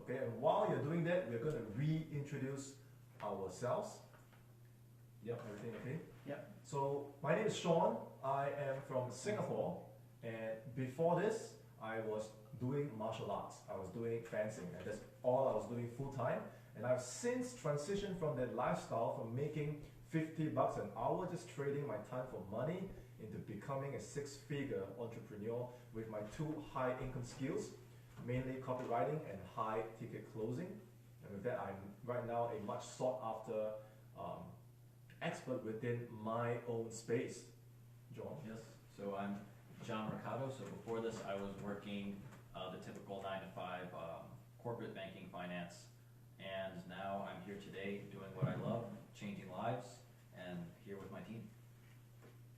Okay, and while you're doing that, we're going to reintroduce ourselves. Yep, everything okay? Yep. So my name is Sean. I am from Singapore, and before this, I was doing martial arts. I was doing fencing, and that's all I was doing full time. And I've since transitioned from that lifestyle, from making $50 an hour just trading my time for money, into becoming a six-figure entrepreneur with my two high-income skills, mainly copywriting and high-ticket closing. And with that, I'm right now a much sought-after expert within my own space. John? Yes, so I'm John Mercado. So before this, I was working the typical 9 to 5 corporate banking, finance, and now I'm here today doing what I love, changing lives, and here with my team.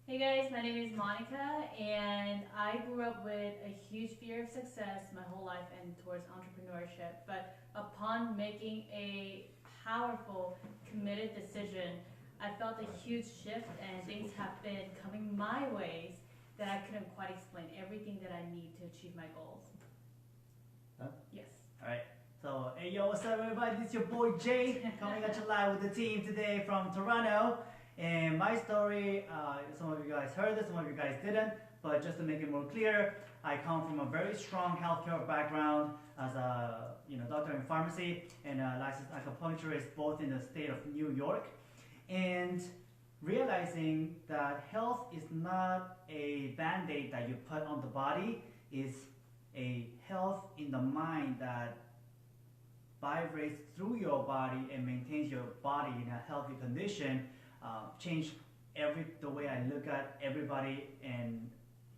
Hey guys, my name is Monica, and I grew up with a huge fear of success my whole life and towards entrepreneurship. But upon making a powerful, committed decision, I felt a huge shift, and things have been coming my ways that I couldn't quite explain. Everything that I need to achieve my goals. Huh? Yes. Alright, so hey yo, what's up everybody? This is your boy Jay, coming at you live with the team today from Toronto. And my story, some of you guys heard this, some of you guys didn't, but just to make it more clear, I come from a very strong healthcare background as a doctor in pharmacy and a licensed acupuncturist both in the state of New York. And realizing that health is not a band-aid that you put on the body, is a health in the mind that vibrates through your body and maintains your body in a healthy condition. Changed the way I look at everybody and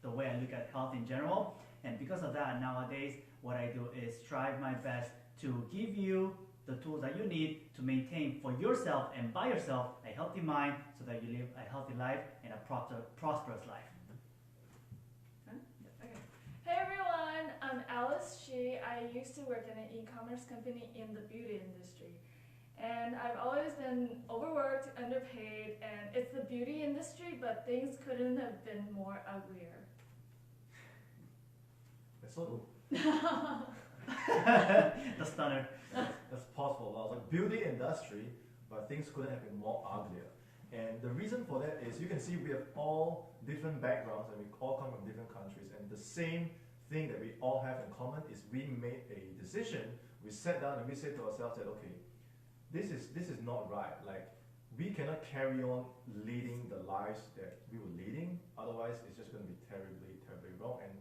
the way I look at health in general. And because of that, nowadays what I do is strive my best to give you the tools that you need to maintain for yourself and by yourself a healthy mind so that you live a healthy life and a prosperous life. Okay. Hey everyone, I'm Alice Shi. I used to work in an e-commerce company in the beauty industry. And I've always been overworked, underpaid, and it's the beauty industry, but things couldn't have been more uglier. That's so The stunner. That's possible. I was like, beauty industry, but things couldn't have been more uglier. And the reason for that is you can see we have all different backgrounds and we all come from different countries. And the same thing that we all have in common is we made a decision. We sat down and we said to ourselves that, okay, this is not right. Like, we cannot carry on leading the lives that we were leading. Otherwise, it's just going to be terribly, terribly wrong. And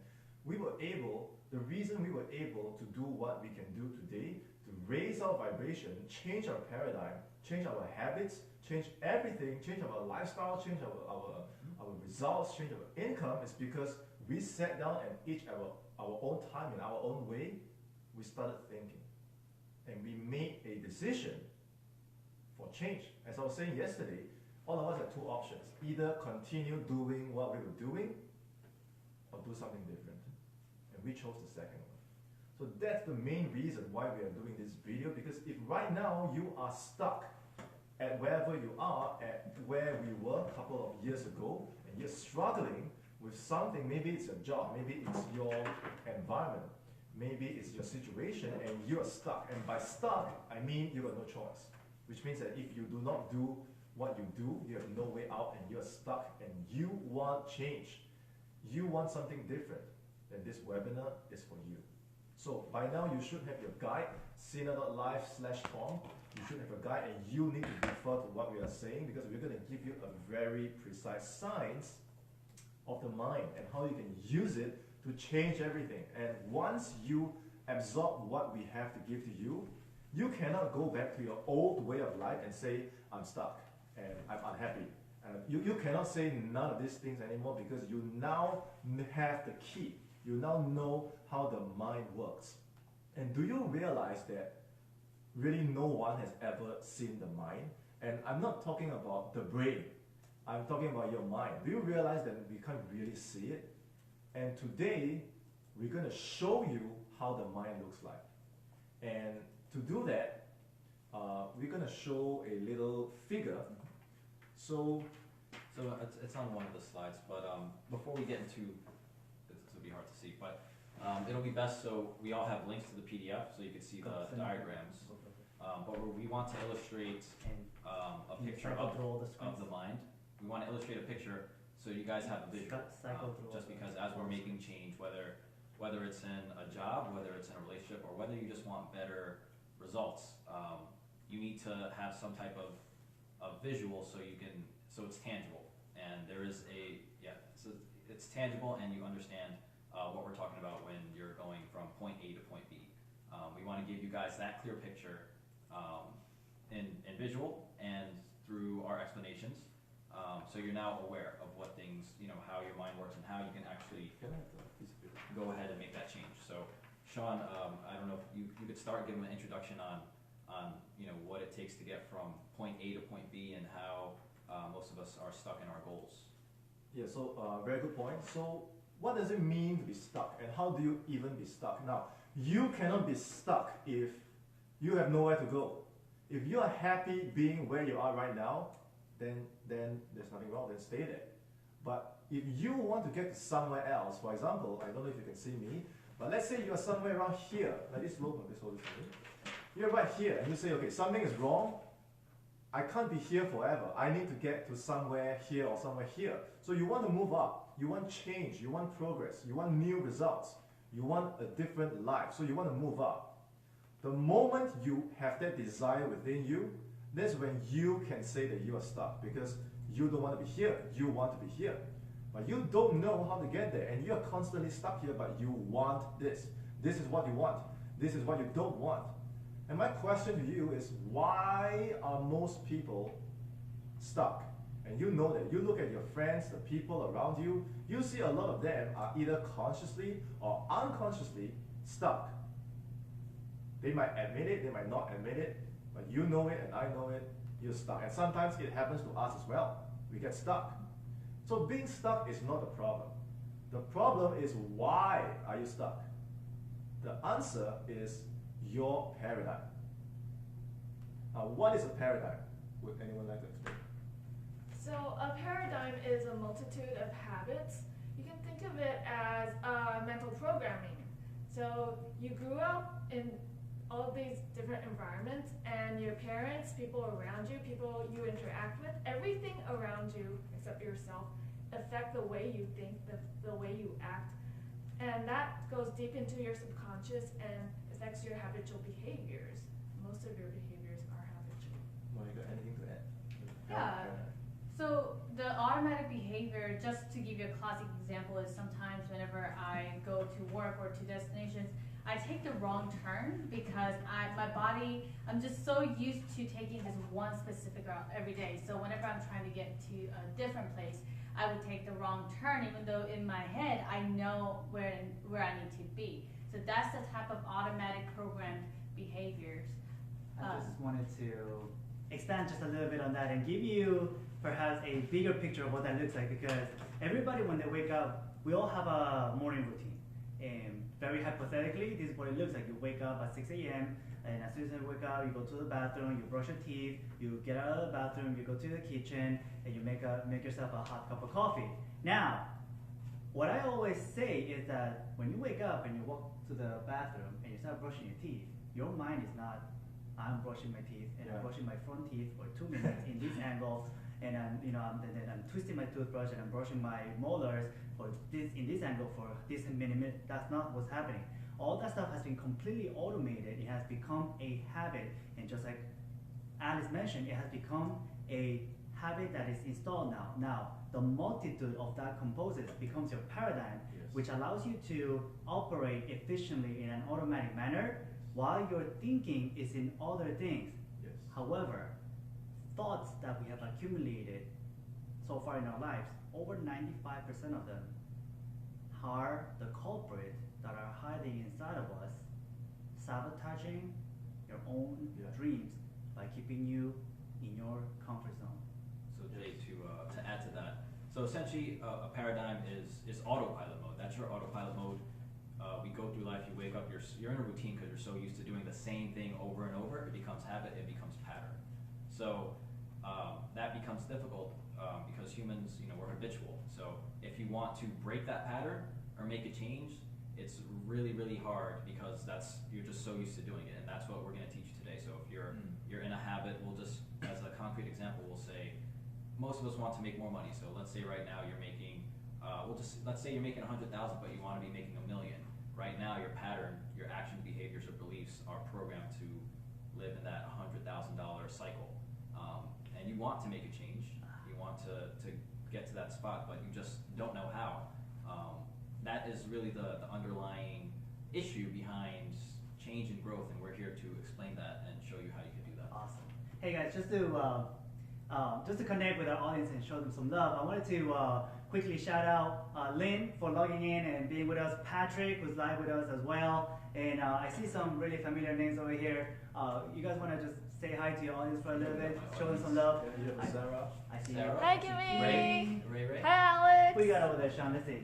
the reason we were able to do what we can do today, to raise our vibration, change our paradigm, change our habits, change everything, change our lifestyle, change our results, change our income, is because we sat down and each our own time, in our own way, we started thinking. And we made a decision for change. As I was saying yesterday, all of us have two options. Either continue doing what we were doing or do something different. And we chose the second one. So that's the main reason why we are doing this video, because if right now you are stuck at wherever you are, at where we were a couple of years ago, and you're struggling with something, maybe it's your job, maybe it's your environment, maybe it's your situation, and you're stuck. And by stuck, I mean you got no choice. Which means that if you do not do what you do, you have no way out and you're stuck and you want change. You want something different, then this webinar is for you. So by now you should have your guide, Sina.live/Tom. You should have a guide and you need to refer to what we are saying, because we're going to give you a very precise science of the mind and how you can use it to change everything. And once you absorb what we have to give to you, you cannot go back to your old way of life and say, I'm stuck and I'm unhappy. You cannot say none of these things anymore, because you now have the key. You now know how the mind works. And do you realize that really no one has ever seen the mind? And I'm not talking about the brain. I'm talking about your mind. Do you realize that we can't really see it? And today, we're going to show you how the mind looks like. And to do that, we're going to show a little figure. So it's on one of the slides, but before we get into, this will be hard to see, but It'll be best, so we all have links to the PDF, so you can see the diagrams. But we want to illustrate And a you picture cycle of, through all the of screens. the mind. We want to illustrate a picture so you guys have a visual. Cycle through all Just the because as we're making change, whether it's in a job, whether it's in a relationship, or whether you just want better results, you need to have some type of visual so so it's tangible. And there is so it's tangible and you understand what we're talking about when you're going from point A to point B. We want to give you guys that clear picture in visual and through our explanations. So you're now aware of what things, how your mind works and how you can actually go ahead and make that change. So Sean, I don't know if you could start giving an introduction on what it takes to get from point A to point B and how most of us are stuck in our goals. Yeah, so very good point. So what does it mean to be stuck, and how do you even be stuck? Now, you cannot be stuck if you have nowhere to go. If you are happy being where you are right now, then there's nothing wrong, then stay there. But if you want to get to somewhere else, for example, I don't know if you can see me, but let's say you are somewhere around here, like this logo, this whole thing. You're right here, and you say, okay, something is wrong, I can't be here forever. I need to get to somewhere here or somewhere here. So you want to move up. You want change. You want progress. You want new results. You want a different life. So you want to move up. The moment you have that desire within you, that's when you can say that you are stuck, because you don't want to be here. You want to be here. But you don't know how to get there, and you are constantly stuck here, but you want this. This is what you want. This is what you don't want. And my question to you is, why are most people stuck? And you know that. You look at your friends, the people around you, you see a lot of them are either consciously or unconsciously stuck. They might admit it, they might not admit it, but you know it and I know it, you're stuck. And sometimes it happens to us as well. We get stuck. So being stuck is not the problem. The problem is, why are you stuck? The answer is your paradigm. Now, what is a paradigm? Would anyone like to explain? So a paradigm is a multitude of habits. You can think of it as mental programming. So you grew up in all of these different environments, and your parents, people around you, people you interact with, everything around you except yourself affect the way you think, the way you act. And that goes deep into your subconscious and affects your habitual behaviors. Most of your behaviors are habitual. Monica, anything to add? Yeah. So the automatic behavior, just to give you a classic example, is sometimes whenever I go to work or to destinations, I take the wrong turn because I'm just so used to taking this one specific route every day. So whenever I'm trying to get to a different place, I would take the wrong turn, even though in my head I know where I need to be. So that's the type of automatic programmed behaviors. I just wanted to expand just a little bit on that and give you perhaps a bigger picture of what that looks like, because everybody, when they wake up, we all have a morning routine. And very hypothetically, this is what it looks like. You wake up at 6 a.m. and as soon as you wake up, you go to the bathroom, you brush your teeth, you get out of the bathroom, you go to the kitchen, and you make yourself a hot cup of coffee. Now, what I always say is that when you wake up and you walk to the bathroom and you start brushing your teeth, your mind is not, I'm brushing my teeth and I'm brushing my front teeth for 2 minutes in this angle, and I'm twisting my toothbrush and I'm brushing my molars in this angle for this many minutes. That's not what's happening. All that stuff has been completely automated. It has become a habit, and just like Alice mentioned, it has become a habit that is installed now. Now, the multitude of that composes becomes your paradigm, which allows you to operate efficiently in an automatic manner while your thinking is in other things. Yes. However, thoughts that we have accumulated so far in our lives, over 95% of them are the culprit that are hiding inside of us, sabotaging your own dreams by keeping you in your comfort zone. So Jay, to add to that, so essentially a paradigm is autopilot mode. That's your autopilot mode. We go through life, you wake up, you're in a routine because you're so used to doing the same thing over and over. It becomes habit, it becomes pattern. So that becomes difficult because humans, we're habitual. So if you want to break that pattern or make a change, it's really, really hard because you're just so used to doing it, and that's what we're going to teach you today. So if you're in a habit, we'll just, as a concrete example, we'll say most of us want to make more money. So let's say right now you're making, let's say you're making 100,000, but you want to be making $1 million. Right now, your pattern, your actions, behaviors, or beliefs are programmed to live in that $100,000 cycle, and you want to make a change. You want to get to that spot, but you just don't know how. That is really the underlying issue behind change and growth, and we're here to explain that and show you how you can do that. Awesome. Hey guys, just to connect with our audience and show them some love, I wanted to quickly shout out Lynn for logging in and being with us, Patrick who's live with us as well, and I see some really familiar names over here. You guys want to just say hi to your audience for a little bit, show them some love? Yeah, you have Sarah. I see Sarah. you. Hi, Kimmy. Ray. Hi, Alex. Who you got over there, Sean? Let's see.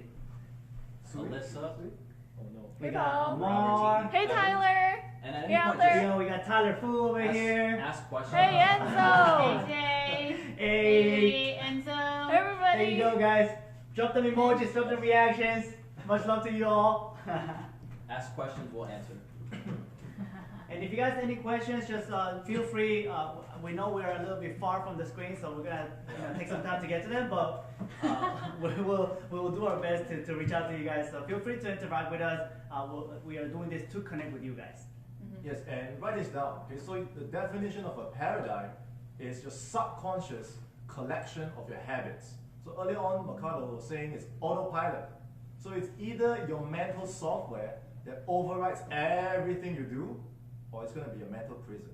Alyssa. Oh no. We Hello. got Amar. Hey, Tyler. And at Yeah, any point, there. You know, we got Tyler Fu over here. ask questions. Hey, Enzo. Hey, Hey. Enzo. Everybody. There you go, guys. Drop them emojis, drop them reactions. Much love to you all. Ask questions, we'll answer. And if you guys have any questions, just feel free. We know we're a little bit far from the screen, so we're gonna take some time to get to them. But we will do our best to reach out to you guys. So feel free to interact with us. We are doing this to connect with you guys. Yes, and write this down. Okay, so the definition of a paradigm is your subconscious collection of your habits. So earlier on, Mercado was saying it's autopilot. So it's either your mental software that overrides everything you do, or it's going to be a mental prison.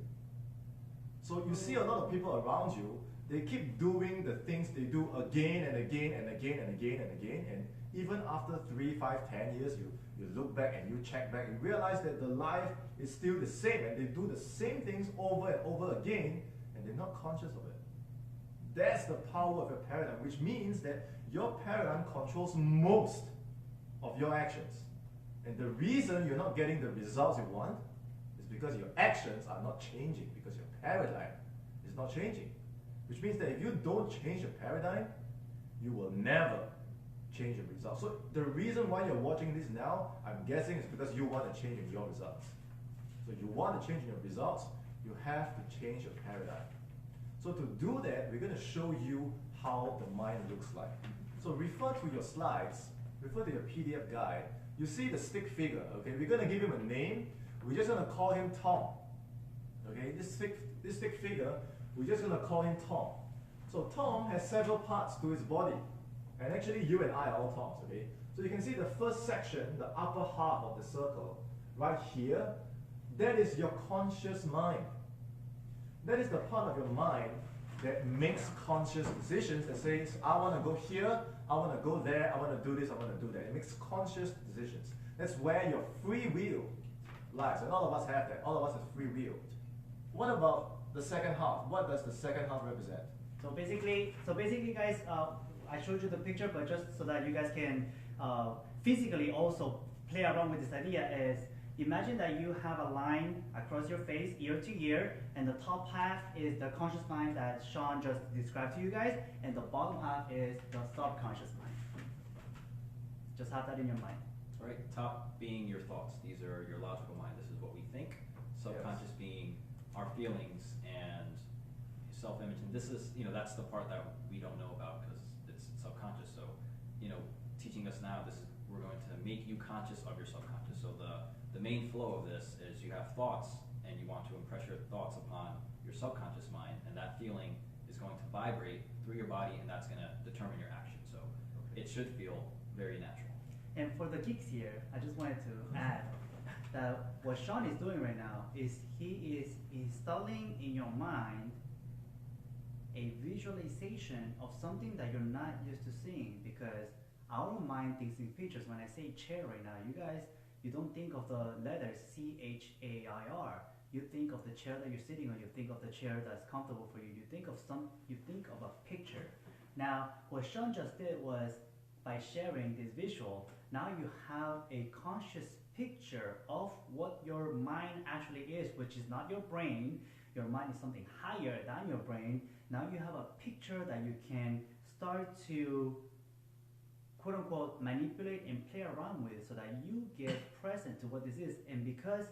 So you see a lot of people around you, they keep doing the things they do again and again and again and again and again, and even after 3, 5, 10 years, you look back and you check back and realize that the life is still the same, and they do the same things over and over again, and they're not conscious of it. That's the power of your paradigm, which means that your paradigm controls most of your actions. And the reason you're not getting the results you want is because your actions are not changing, because your paradigm is not changing. Which means that if you don't change your paradigm, you will never change your results. So the reason why you're watching this now, I'm guessing, is because you want to change in your results. So you want to change in your results, you have to change your paradigm. So to do that, we're going to show you how the mind looks like. So refer to your slides, refer to your PDF guide. You see the stick figure, okay? We're going to give him a name. We're just going to call him Tom. Okay, this stick figure, we're just going to call him Tom. So Tom has several parts to his body. And actually, you and I are all Toms, okay? So you can see the first section, the upper half of the circle, right here, that is your conscious mind. That is the part of your mind that makes conscious decisions, that says, I want to go here, I want to go there, I want to do this, I want to do that. It makes conscious decisions. That's where your free will lies. And all of us have that. All of us have free will. What about the second half? What does the second half represent? So basically, guys, I showed you the picture, but just so that you guys can physically also play around with this idea is, imagine that you have a line across your face, ear to ear, and the top half is the conscious mind that Sean just described to you guys, and the bottom half is the subconscious mind. Just have that in your mind. Right, top being your thoughts. These are your logical mind. This is what we think. Subconscious being our feelings and self-image. And this is, that's the part that we don't know about because it's subconscious. So, teaching us now, we're going to make you conscious of your subconscious. So the main flow of this is you have thoughts and you want to impress your thoughts upon your subconscious mind, and that feeling is going to vibrate through your body, and that's going to determine your action. So it should feel very natural. And for the geeks here, I just wanted to add that what Sean is doing right now is he is installing in your mind a visualization of something that you're not used to seeing, because our mind thinks in pictures. When I say chair right now, you don't think of the letters CHAIR. You think of the chair that you're sitting on. You think of the chair that's comfortable for you. You think of a picture. Now, what Sean just did was, by sharing this visual, now you have a conscious picture of what your mind actually is, which is not your brain. Your mind is something higher than your brain. Now you have a picture that you can start to quote unquote manipulate and play around with so that you get present to what this is. And because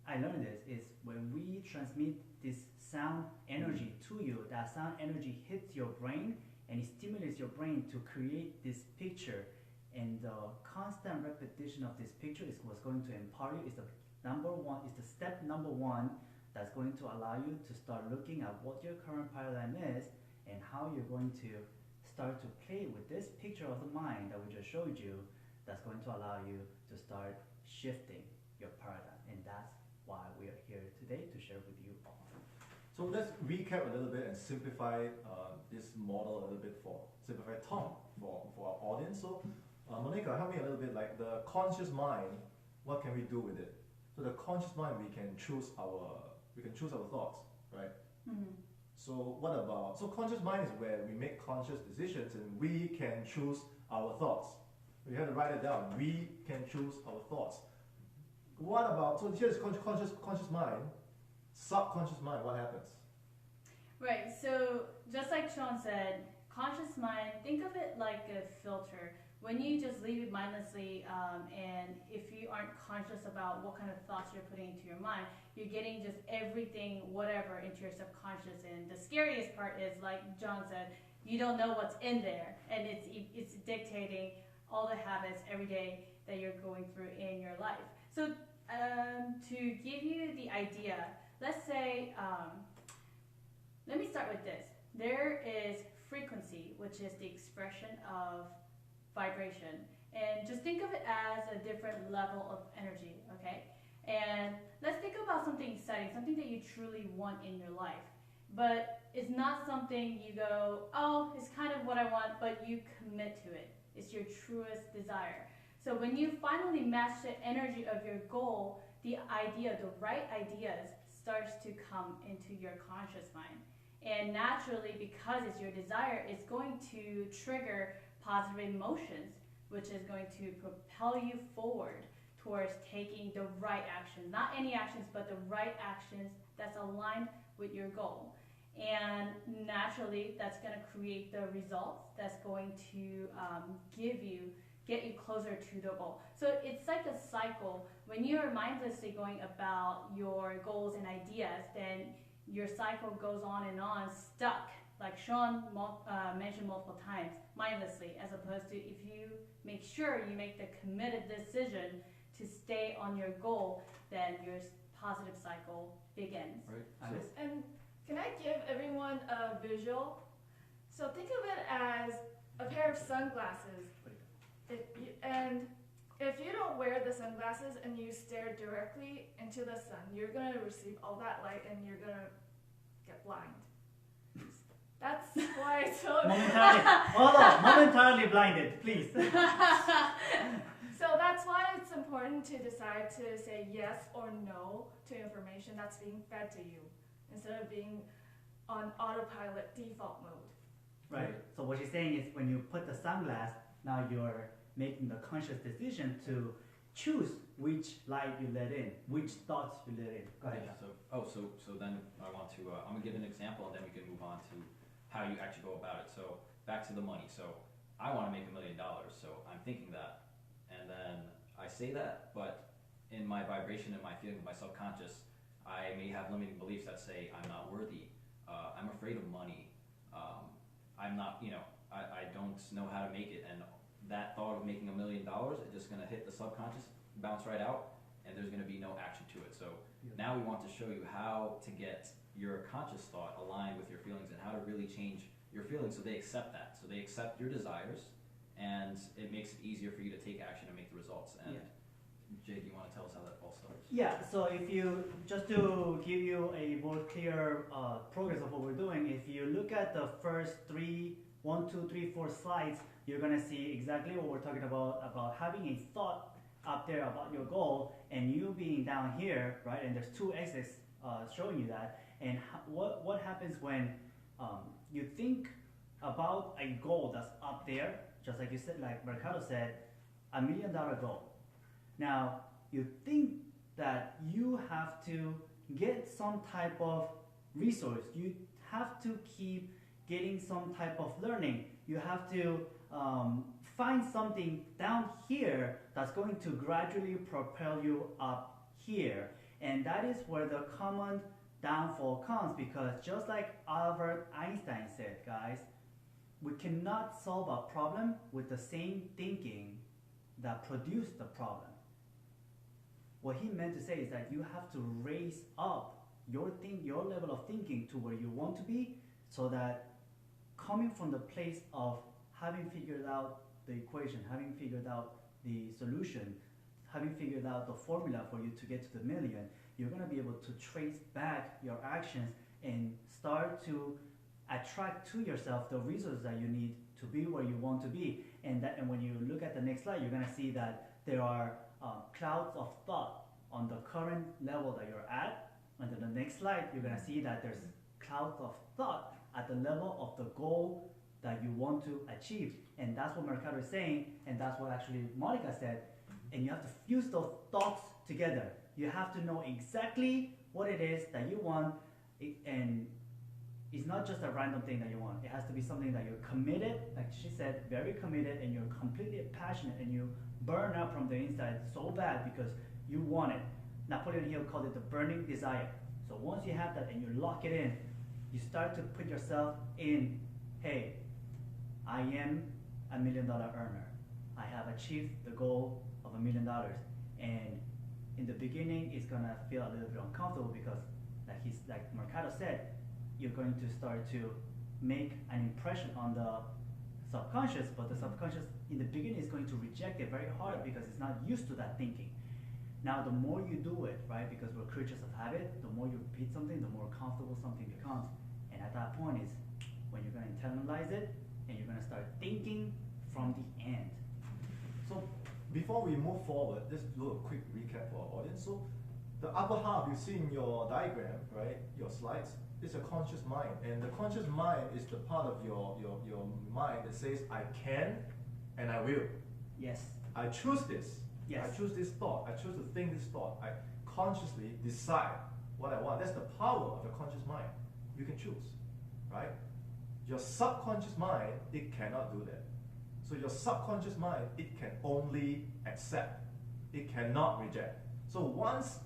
I learned this is when we transmit this sound energy to you, that sound energy hits your brain and it stimulates your brain to create this picture. And the constant repetition of this picture is what's going to empower you. Is the number one, is the step number one that's going to allow you to start looking at what your current paradigm is and how you're going to start to play with this picture of the mind that we just showed you. That's going to allow you to start shifting your paradigm, and that's why we are here today to share with you all. So let's recap a little bit and simplify this model a little bit simplify Tom for our audience. So Monica, help me a little bit, like the conscious mind, what can we do with it? So the conscious mind, we can choose our thoughts, right? Mm-hmm. So what about, so conscious mind is where we make conscious decisions and we can choose our thoughts. We have to write it down. We can choose our thoughts. What about, so here's conscious mind, subconscious mind, what happens? Right, so just like Sean said, conscious mind, think of it like a filter. When you just leave it mindlessly, and if you aren't conscious about what kind of thoughts you're putting into your mind, you're getting just everything, whatever, into your subconscious. And the scariest part is, like John said, you don't know what's in there, and it's dictating all the habits every day that you're going through in your life. So to give you the idea, let's say, let me start with this. There is frequency, which is the expression of vibration, and just think of it as a different level of energy, okay? And let's think about something exciting, something that you truly want in your life, but it's not something you go, oh, it's kind of what I want, but you commit to it. It's your truest desire. So when you finally match the energy of your goal, the right ideas starts to come into your conscious mind. And naturally, because it's your desire, it's going to trigger positive emotions, which is going to propel you forward towards taking the right actions. Not any actions, but the right actions that's aligned with your goal. And naturally, that's going to create the results that's going to get you closer to the goal. So it's like a cycle. When you're mindlessly going about your goals and ideas, then your cycle goes on and on, stuck, like Sean mentioned multiple times, mindlessly, as opposed to if you make sure you make the committed decision to stay on your goal, then your positive cycle begins. Right. Alice? And can I give everyone a visual? So think of it as a pair of sunglasses. If you don't wear the sunglasses and you stare directly into the sun, you're going to receive all that light and you're going to get blind. That's why I told you. Momentarily blinded, please. So that's why it's important to decide to say yes or no to information that's being fed to you, instead of being on autopilot default mode. Right. So what she's saying is when you put the sunglass, now you're making the conscious decision to choose which light you let in, which thoughts you let in. Go ahead. Yeah, so then I want to, I'm gonna give an example and then we can move on to how you actually go about it. So back to the money. So I want to make $1 million, so I'm thinking that, and then I say that, but in my vibration and my feeling of my subconscious, I may have limiting beliefs that say I'm not worthy, I'm afraid of money, I'm not, I don't know how to make it, and that thought of making $1 million is just going to hit the subconscious, bounce right out, and there's going to be no action to it. So now we want to show you how to get your conscious thought aligned with your feelings and how to really change your feelings so they accept that. So they accept your desires, and it makes it easier for you to take action and make the results. And Jay, do you want to tell us how that all starts? Yeah, so if you, just to give you a more clear progress of what we're doing, if you look at the first 1, 2, 3, 4 slides, you're gonna see exactly what we're talking about having a thought up there about your goal and you being down here, right? And there's 2 X's showing you that. And what happens when you think about a goal that's up there, just like you said, like Mercado said, $1 million goal. Now, you think that you have to get some type of resource. You have to keep getting some type of learning. You have to find something down here that's going to gradually propel you up here. And that is where the common downfall comes, because just like Albert Einstein said, guys, we cannot solve a problem with the same thinking that produced the problem. What he meant to say is that you have to raise up your level of thinking to where you want to be, so that coming from the place of having figured out the equation, having figured out the solution, having figured out the formula for you to get to the million, you're going to be able to trace back your actions and start to attract to yourself the resources that you need to be where you want to be. And when you look at the next slide, you're going to see that there are clouds of thought on the current level that you're at. And then the next slide, you're going to see that there's clouds of thought at the level of the goal that you want to achieve. And that's what Mercado is saying, and that's what actually Monica said. And you have to fuse those thoughts together. You have to know exactly what it is that you want, and it's not just a random thing that you want. It has to be something that you're committed, like she said, very committed, and you're completely passionate, and you burn up from the inside so bad because you want it. Napoleon Hill called it the burning desire. So once you have that and you lock it in, you start to put yourself in, hey, I am $1 million earner. I have achieved the goal of $1 million. And in the beginning, it's gonna feel a little bit uncomfortable because, like Mercado said, you're going to start to make an impression on the subconscious, but the subconscious in the beginning is going to reject it very hard because it's not used to that thinking. Now, the more you do it, right, because we're creatures of habit, the more you repeat something, the more comfortable something becomes. And at that point is when you're going to internalize it and you're going to start thinking from the end. So before we move forward, let's do a quick recap for our audience. So the upper half you see in your diagram, right, your slides, is a conscious mind. And the conscious mind is the part of your mind that says, I can and I will. Yes. I choose this. Yes. I choose this thought. I choose to think this thought. I consciously decide what I want. That's the power of the conscious mind. You can choose, right? Your subconscious mind, it cannot do that. So your subconscious mind, it can only accept. It cannot reject. So once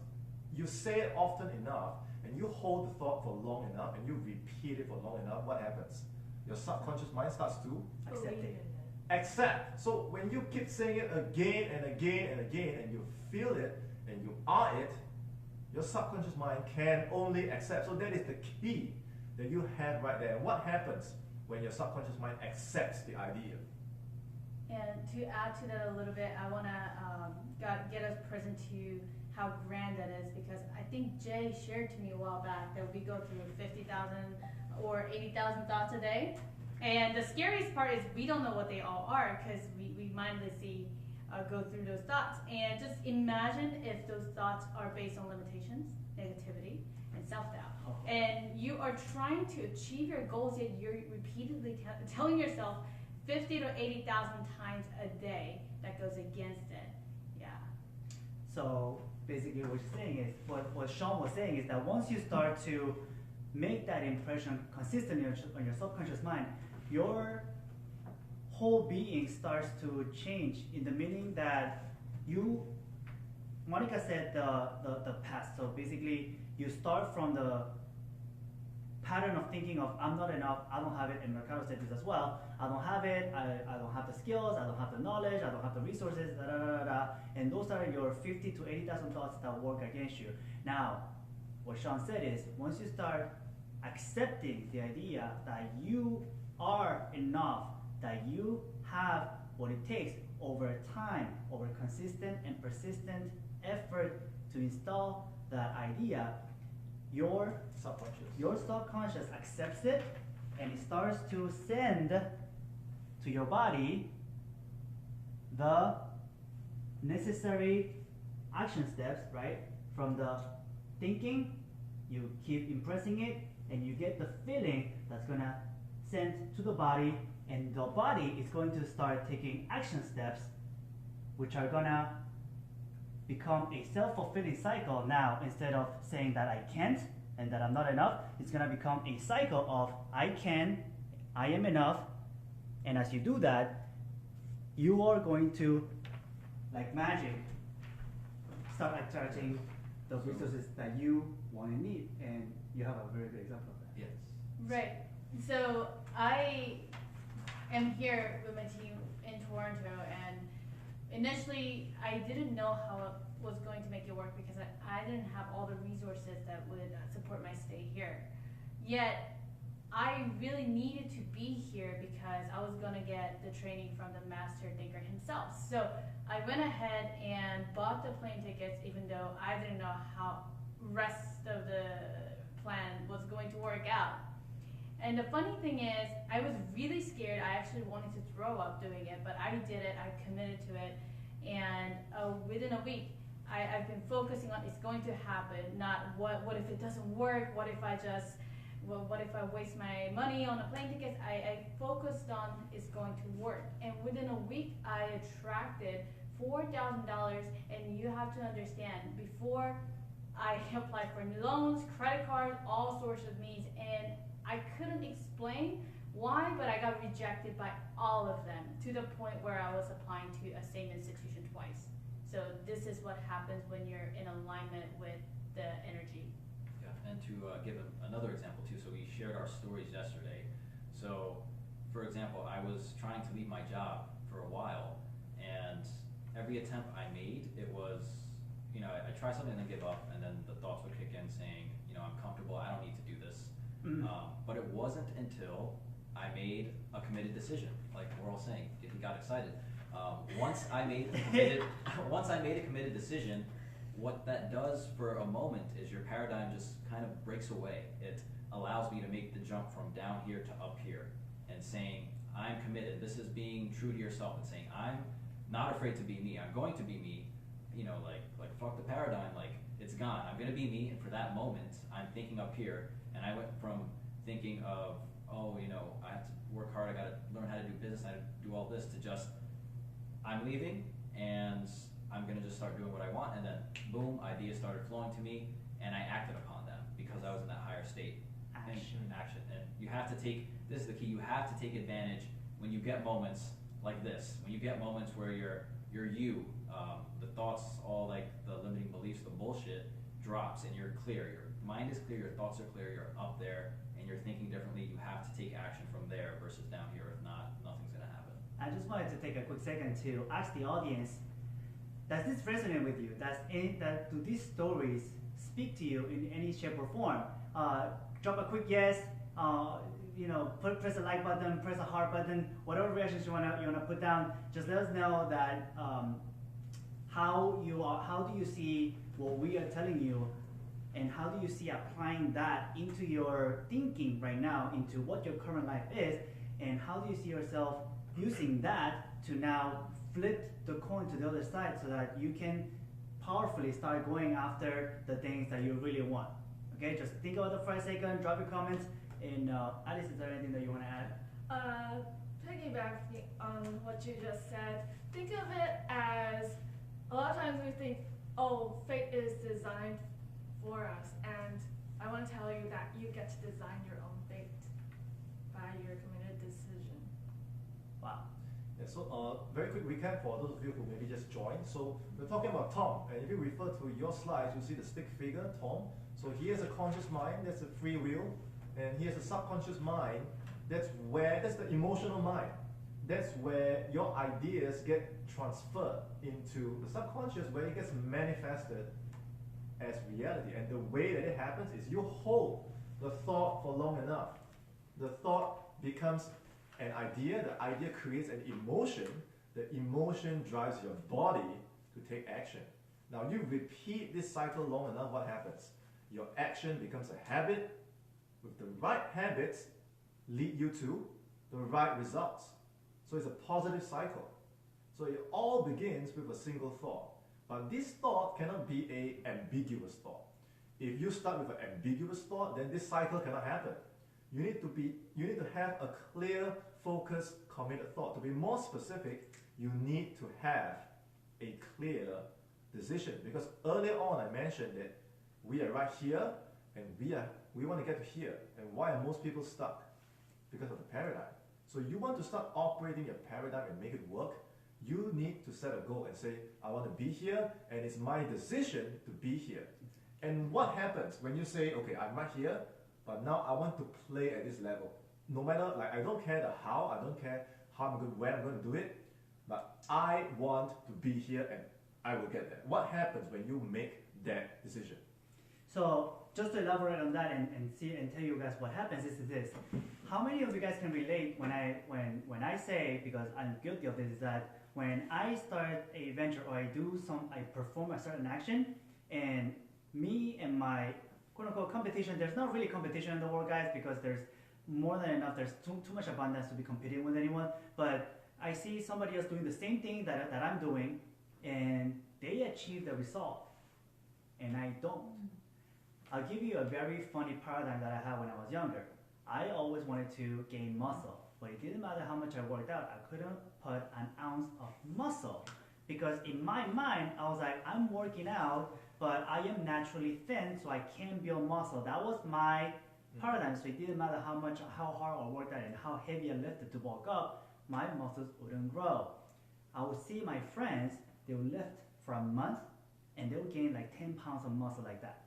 you say it often enough, and you hold the thought for long enough, and you repeat it for long enough, what happens? Your subconscious mind starts to Accept it. accept. So when you keep saying it again and again and again, and you feel it, and you are it, your subconscious mind can only accept. So that is the key that you have right there. What happens when your subconscious mind accepts the idea? And to add to that a little bit, I want to get us present to how grand that is, because I think Jay shared to me a while back that we go through 50,000 or 80,000 thoughts a day. And the scariest part is we don't know what they all are, because we mindlessly go through those thoughts. And just imagine if those thoughts are based on limitations, negativity, and self-doubt. Oh. And you are trying to achieve your goals, yet you're repeatedly telling yourself 50 to 80,000 times a day that goes against it. Yeah. So basically what you're saying is, what Sean was saying is that once you start to make that impression consistent on your subconscious mind, your whole being starts to change, in the meaning that Monica said the past. So basically you start from the pattern of thinking of I'm not enough, I don't have it, and Mercado said this as well, I don't have it, I don't have the skills, I don't have the knowledge, I don't have the resources, da, da, da, da, da. And those are your 50 to 80,000 thoughts that work against you. Now, what Sean said is, once you start accepting the idea that you are enough, that you have what it takes over time, over consistent and persistent effort to install that idea, your subconscious accepts it, and it starts to send to your body the necessary action steps, right? From the thinking, you keep impressing it, and you get the feeling that's gonna send to the body, and the body is going to start taking action steps, which are gonna become a self-fulfilling cycle. Now, instead of saying that I can't and that I'm not enough, it's gonna become a cycle of I can, I am enough, and as you do that, you are going to, like magic, start attracting the resources that you want and need, and you have a very good example of that. Yes. Right. So I am here with my team in Toronto, and initially I didn't know how it was going to make it work because I didn't have all the resources that would support my stay here. Yet I really needed to be here because I was gonna get the training from the master thinker himself. So I went ahead and bought the plane tickets, even though I didn't know how rest of the plan was going to work out. And the funny thing is, I was really scared. I actually wanted to throw up doing it, but I did it. I committed to it, and within a week, I've been focusing on it's going to happen. Not what if it doesn't work? What if I just what if I waste my money on a plane ticket? I focused on it's going to work, and within a week, I attracted $4,000. And you have to understand, before I applied for loans, credit cards, all sorts of needs, and I couldn't explain why, but I got rejected by all of them to the point where I was applying to a same institution twice. So this is what happens when you're in alignment with the energy. Yeah, and to give another example too, so we shared our stories yesterday. So, for example, I was trying to leave my job for a while, and every attempt I made, it was, I try something and then give up, and then the thoughts would kick in saying, I'm comfortable, I don't need to do this. But it wasn't until I made a committed decision, like we're all saying, if you got excited. Once I made a committed decision, what that does for a moment is your paradigm just kind of breaks away. It allows me to make the jump from down here to up here, and saying, I'm committed. This is being true to yourself and saying, I'm not afraid to be me. I'm going to be me. Like fuck the paradigm. Like, it's gone. I'm gonna be me, and for that moment, I'm thinking up here. And I went from thinking of, I have to work hard, I gotta learn how to do business, I have to do all this, to just, I'm leaving, and I'm gonna just start doing what I want, and then boom, ideas started flowing to me, and I acted upon them, because I was in that higher state. Action. And you have to this is the key, you have to take advantage when you get moments like this, when you get moments where you're you, the thoughts, all like the limiting beliefs, the bullshit drops, and you're clear, your mind is clear, your thoughts are clear, you're up there, and you're thinking differently. You have to take action from there versus down here. If not, nothing's gonna happen. I just wanted to take a quick second to ask the audience, does this resonate with you? Do these stories speak to you in any shape or form? Drop a quick yes, press a like button, press a heart button, whatever reactions you wanna put down. Just let us know that how do you see what we are telling you, and how do you see applying that into your thinking right now, into what your current life is, and how do you see yourself using that to now flip the coin to the other side so that you can powerfully start going after the things that you really want. Okay, just think about it for a second, drop your comments, and Alice, is there anything that you want to add? Piggybacking on what you just said, think of it as, a lot of times we think, fate is designed for us, and I want to tell you that you get to design your own fate by your committed decision. Wow. Yeah, so very quick recap for those of you who maybe just joined. So we're talking about Tom, and if you refer to your slides, you see the stick figure, Tom. So he has a conscious mind, that's a free will, and he has a subconscious mind, that's the emotional mind. That's where your ideas get transferred into the subconscious, where it gets manifested as reality. And the way that it happens is you hold the thought for long enough. The thought becomes an idea, the idea creates an emotion, the emotion drives your body to take action. Now you repeat this cycle long enough, what happens? Your action becomes a habit, with the right habits lead you to the right results. So it's a positive cycle. So it all begins with a single thought. But this thought cannot be an ambiguous thought. If you start with an ambiguous thought, then this cycle cannot happen. You need to have a clear, focused, committed thought. To be more specific, you need to have a clear decision. Because earlier on I mentioned that we are right here, and we want to get to here. And why are most people stuck? Because of the paradigm. So you want to start operating your paradigm and make it work, You need to set a goal and say, I want to be here, and it's my decision to be here. And what happens when you say, okay, I'm not here, but now I want to play at this level? No matter, like, I don't care the how, I don't care how I'm going, when I'm going to do it, but I want to be here and I will get there. What happens when you make that decision? So just to elaborate on that and see and tell you guys what happens is this. How many of you guys can relate when I say, because I'm guilty of this, is that when I start a venture or I perform a certain action, and me and my quote unquote competition, there's not really competition in the world, guys, because there's more than enough, there's too much abundance to be competing with anyone, but I see somebody else doing the same thing that I'm doing, and they achieve the result, and I don't. I'll give you a very funny paradigm that I had when I was younger. I always wanted to gain muscle, but it didn't matter how much I worked out, I couldn't put an ounce of muscle. Because in my mind, I was like, I'm working out, but I am naturally thin, so I can't build muscle. That was my paradigm, so it didn't matter how hard I worked out and how heavy I lifted to bulk up, my muscles wouldn't grow. I would see my friends, they would lift for a month, and they would gain like 10 pounds of muscle like that,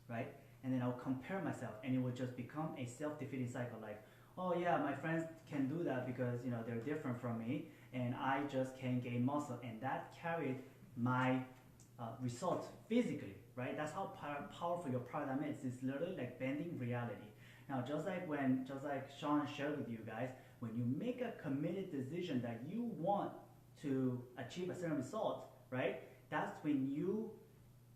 right? And then I would compare myself, and it would just become a self-defeating cycle, like, oh yeah, my friends can do that because they're different from me, and I just can't gain muscle, and that carried my results physically, right? That's how powerful your paradigm is. It's literally like bending reality. Now, just like Sean shared with you guys, when you make a committed decision that you want to achieve a certain result, right? That's when you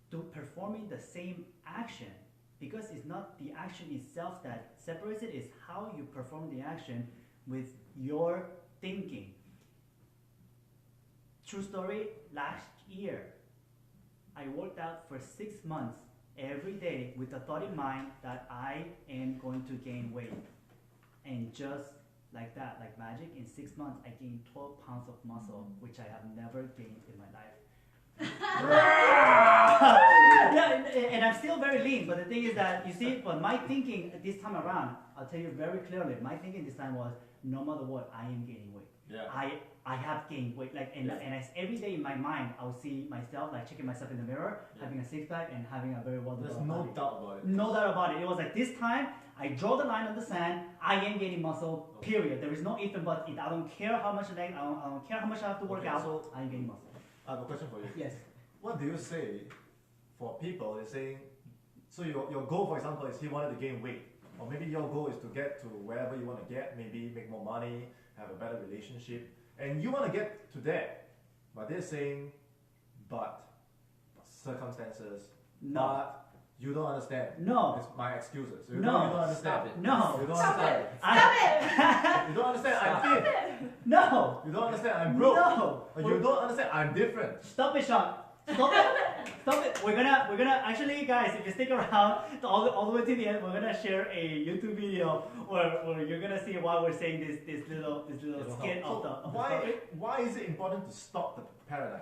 do performing the same action, because it's not the action itself that separates it, it's how you perform the action with your thinking. True story, last year, I worked out for 6 months every day with the thought in mind that I am going to gain weight. And just like that, like magic, in 6 months, I gained 12 pounds of muscle, which I have never gained in my life. Yeah, and I'm still very lean, but the thing is that, you see, but my thinking this time around, I'll tell you very clearly, my thinking this time was, no matter what, I am gaining weight. Yeah. I have gained weight, like, and every day in my mind, I'll see myself, like, checking myself in the mirror, having a six-pack, and having a very well-developed There's no body. doubt about it. No doubt about it. It was like, this time, I draw the line on the sand, I am gaining muscle, period. There is no if and but. I don't care how much I don't care how much I have to work out, so I am gaining muscle. I have a question for you. Yes. What do you say for people that saying, so your goal, for example, is he wanted to gain weight, or maybe your goal is to get to wherever you want to get, maybe make more money, have a better relationship, and you want to get to that, but they're saying, but circumstances, No. but you don't understand. No. It's my excuses. No. You don't understand. Stop it. No. You don't Stop understand. You don't understand. Stop. I'm thin. No. You don't understand. I'm broke. No. Or you don't understand. I'm different. Stop it, Sean. Stop it. Stop it. We're gonna actually, guys, if you stick around all the way to the end, we're gonna share a YouTube video where you're gonna see why we're saying this little It'll skit So of the story. why is it important to stop the paradigm?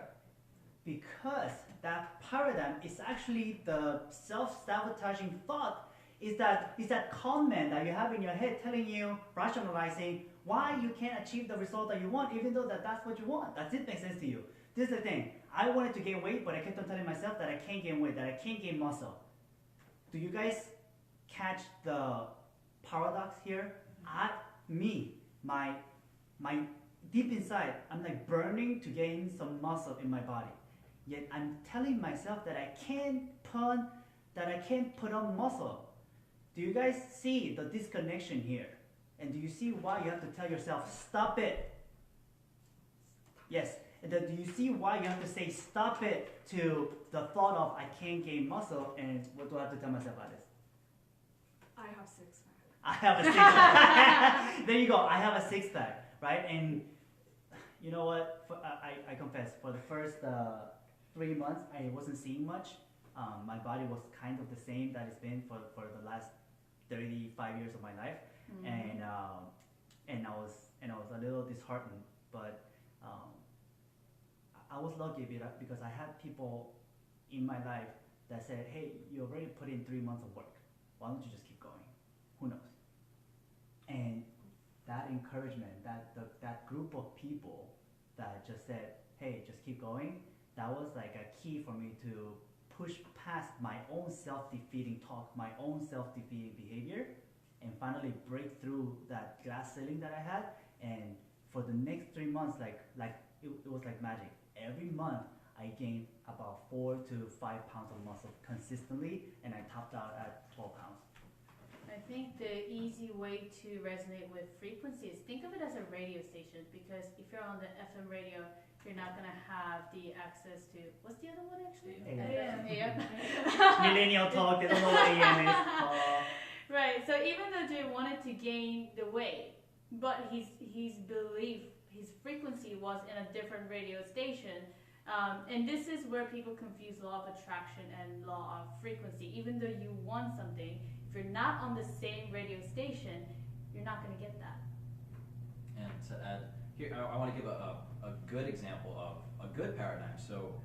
Because that paradigm is actually the self-sabotaging thought, is that comment that you have in your head telling you, rationalizing why you can't achieve the result that you want, even though that's what you want. Does it make sense to you? This is the thing. I wanted to gain weight, but I kept on telling myself that I can't gain weight, that I can't gain muscle. Do you guys catch the paradox here? My deep inside, I'm like burning to gain some muscle in my body. Yet I'm telling myself that I can't put on muscle. Do you guys see the disconnection here? And do you see why you have to tell yourself, stop it? Yes. And then do you see why you have to say stop it to the thought of I can't gain muscle, and what do I have to tell myself about this? I have 6 pack. I have a six-pack. There you go. I have a six-pack, right? And you know what? I confess, for the first 3 months, I wasn't seeing much. My body was kind of the same that it's been for the last 35 years of my life, and I was a little disheartened, but I was lucky because I had people in my life that said, hey, you already put in 3 months of work. Why don't you just keep going? Who knows? And that encouragement, that group of people that just said, hey, just keep going. That was like a key for me to push past my own self-defeating talk, my own self-defeating behavior, and finally break through that glass ceiling that I had. And for the next 3 months, it was like magic. Every month I gained about 4 to 5 pounds of muscle consistently, and I topped out at 12 pounds. I think the easy way to resonate with frequency is think of it as a radio station, because if you're on the FM radio, you're not gonna have the access to, what's the other one actually? AM. AM. Millennial talk, they don't know what AM is. Right, so even though Jay wanted to gain the weight, but his belief, his frequency was in a different radio station. And this is where people confuse law of attraction and law of frequency. Even though you want something, if you're not on the same radio station, you're not going to get that. And to add, here I want to give a good example of a good paradigm. So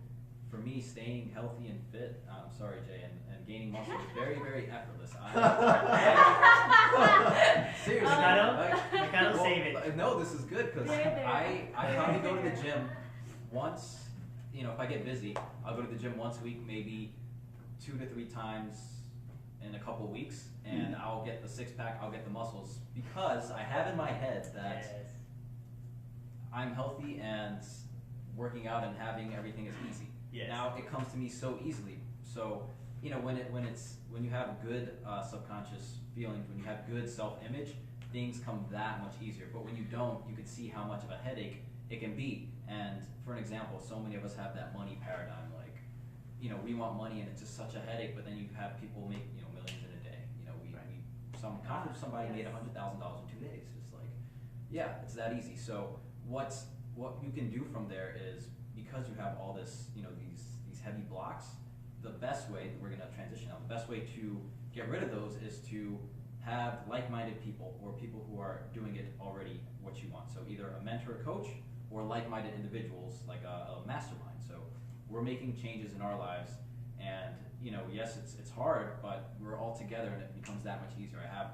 for me, staying healthy and fit, sorry Jay, and gaining muscle is very, very effortless. Seriously. I gotta save it. No, this is good because I probably go to the gym once, if I get busy, I'll go to the gym once a week, maybe 2 to 3 times in a couple weeks, and I'll get the 6-pack, I'll get the muscles, because I have in my head that I'm healthy and working out and having everything is easy. Yes. Now it comes to me so easily. So when you have good subconscious feelings, when you have good self-image, things come that much easier. But when you don't, you can see how much of a headache it can be. And for an example, so many of us have that money paradigm, like, we want money and it's just such a headache. But then you have people make millions in a day. Somebody made $100,000 in 2 days. It's like, yeah, it's that easy. So what you can do from there is, because you have all this, these heavy blocks, the best way, we're going to transition now, the best way to get rid of those is to have like-minded people, or people who are doing it already what you want. So either a mentor, a coach, or like-minded individuals, like a mastermind. So we're making changes in our lives, and yes, it's hard, but we're all together and it becomes that much easier. I have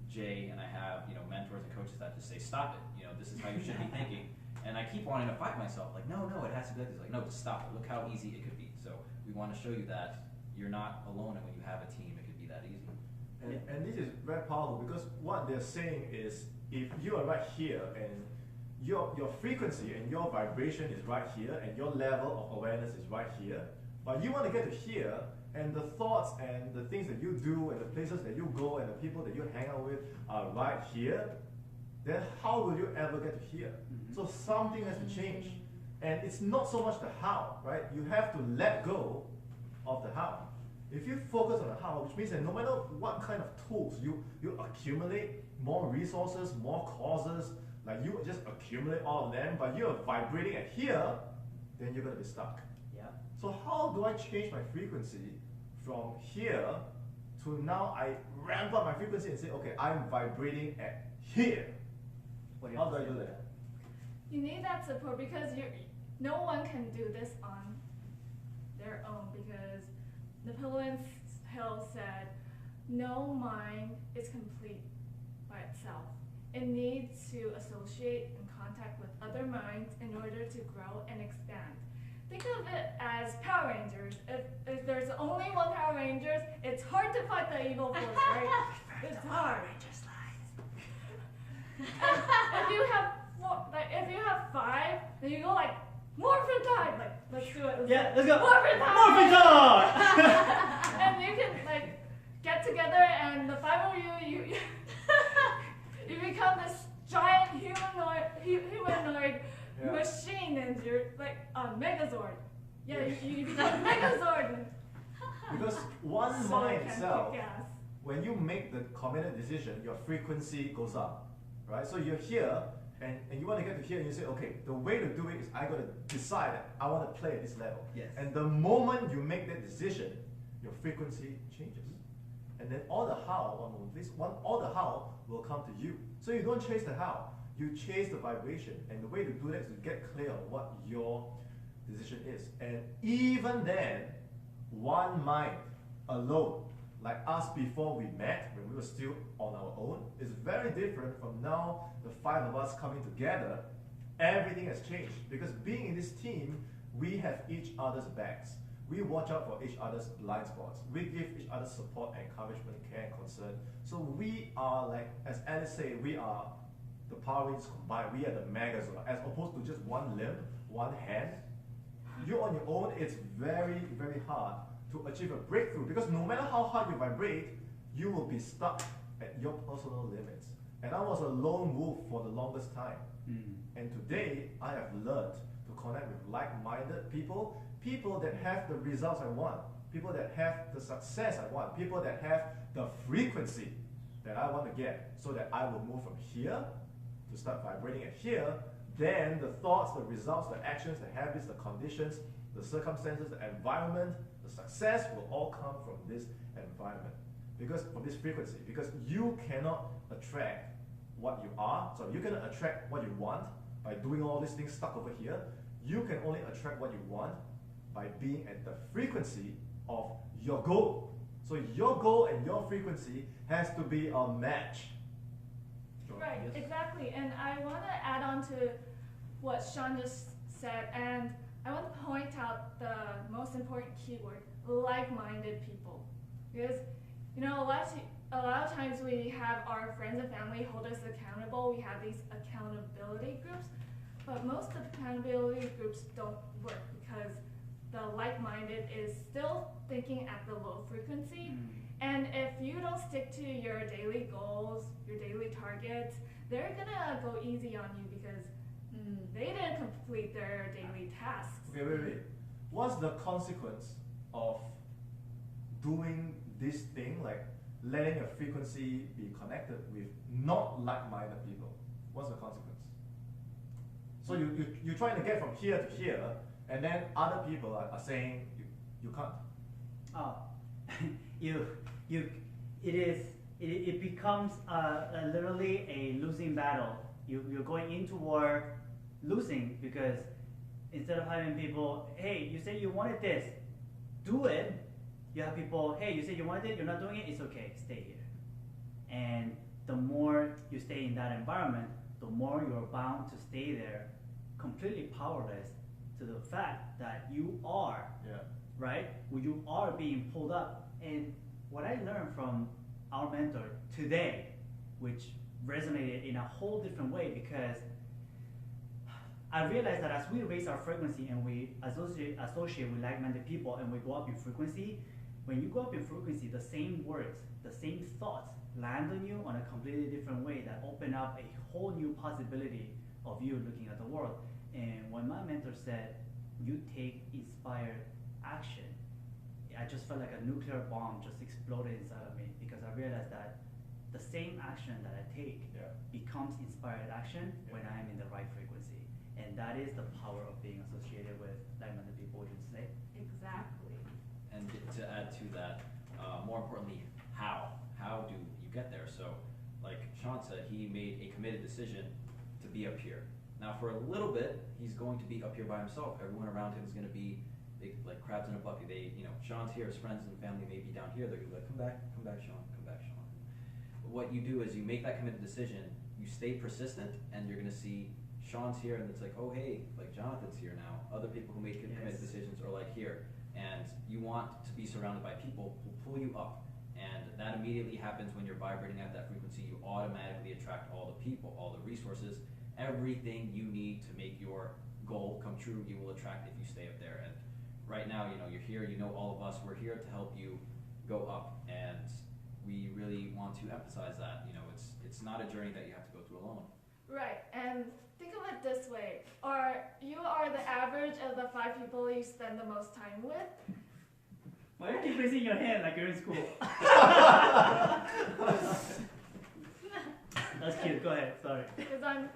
Jay and I have mentors and coaches that just say, stop it, this is how you should be thinking. And I keep wanting to fight myself, like, no, it has to be like this. Like, no, just stop it. Look how easy it could be. So we want to show you that you're not alone, and when you have a team, it could be that easy. And this is very powerful, because what they're saying is, if you are right here and your frequency and your vibration is right here and your level of awareness is right here, but you want to get to here, and the thoughts and the things that you do and the places that you go and the people that you hang out with are right here, then how will you ever get to here? So something has to change. And it's not so much the how, right? You have to let go of the how. If you focus on the how, which means that no matter what kind of tools you accumulate, more resources, more causes, like you just accumulate all of them, but you're vibrating at here, then you're going to be stuck. Yeah. So how do I change my frequency from here to now I ramp up my frequency and say, okay, I'm vibrating at here? How do I do that? You need that support, because no one can do this on their own, because Napoleon Hill said, no mind is complete by itself. It needs to associate and contact with other minds in order to grow and expand. Think of it as Power Rangers. If there's only one Power Rangers, it's hard to fight the evil force, right? It's hard. If you have 5, then you go like, Morphin time! Like, let's do it. Let's go. Morphin time! Morphin time! And you can get together, and the 5 of you you become this giant humanoid machine, and you're like a Megazord. Yeah, you become Megazord. Because one mind itself, Yes. when you make the committed decision, your frequency goes up, right? So you're here, and you want to get to here, and you say, okay, the way to do it is I got to decide that I want to play at this level. Yes. And the moment you make that decision, your frequency changes. And then all the how, all the how will come to you. So you don't chase the how, you chase the vibration. And the way to do that is to get clear on what your decision is. And even then, one mind alone, like us before we met, when we were still on our own, is very different from now the 5 of us coming together everything has changed because being in this team, we have each other's backs. We watch out for each other's blind spots. We give each other support, encouragement, care, and concern. So we are like, as Alice said, we are the Power Rangers combined. We are the Megazord, as opposed to just one limb, one hand. You on your own, it's very, very hard to achieve a breakthrough because no matter how hard you vibrate, you will be stuck at your personal limits. And I was a lone wolf for the longest time. And today, I have learned to connect with like-minded people, people that have the results I want, people that have the success I want, people that have the frequency that I want to get, so that I will move from here to start vibrating at here. Then the thoughts, the results, the actions, the habits, the conditions, the circumstances, the environment, the success will all come from this environment. Because from this frequency, because you cannot attract what you are, so you cannot attract what you want by doing all these things stuck over here. You can only attract what you want by being at the frequency of your goal. So your goal and your frequency has to be a match. Right, Yes? exactly. And I want to add on to what Sean just said, and I want to point out the most important keyword, like-minded people. Because, you know, a lot of times we have our friends and family hold us accountable. We have these accountability groups, but most of the accountability groups don't work because the like-minded is still thinking at the low frequency. And if you don't stick to your daily goals, your daily targets, they're gonna go easy on you because they didn't complete their daily tasks. Okay, wait. What's the consequence of doing this thing, like letting your frequency be connected with not like-minded people? What's the consequence? So you're trying to get from here to here, and then other people are saying you can't. Oh, it becomes literally a losing battle. You're going into war losing because instead of having people, hey, you said you wanted this, do it. You have people, hey, you said you wanted it, you're not doing it, it's okay, stay here. And the more you stay in that environment, the more you're bound to stay there completely powerless to the fact that you are, right? You are being pulled up. And what I learned from our mentor today, which resonated in a whole different way, because I realized that as we raise our frequency and we associate with like-minded people and we go up in frequency, when you go up in frequency, the same words, the same thoughts land on you on a completely different way that open up a whole new possibility of you looking at the world. And when my mentor said, you take inspired action, I just felt like a nuclear bomb just exploded inside of me because I realized that the same action that I take becomes inspired action when I'm in the right frequency. And that is the power of being associated with like-minded people, would you say? Exactly. And to add to that, more importantly, how do you get there? So, like Sean said, he made a committed decision to be up here. Now, for a little bit, he's going to be up here by himself. Everyone around him is going to be like crabs in a bucket. Sean's here, his friends and family may be down here. They're going to be like, come back, Sean, come back, Sean. But what you do is you make that committed decision. You stay persistent, and you're going to see Sean's here, and it's like, oh hey, like Jonathan's here now. Other people who make committed decisions are like here. And you want to be surrounded by people who pull you up. And that immediately happens when you're vibrating at that frequency. You automatically attract all the people, all the resources, everything you need to make your goal come true, you will attract if you stay up there. And right now, you're here, all of us, we're here to help you go up. And we really want to emphasize that, it's not a journey that you have to go through alone. Right, and think of it this way. You are the average of the 5 people you spend the most time with. Why do you keep raising your hand like you're in school? That's cute, go ahead, sorry. Because I'm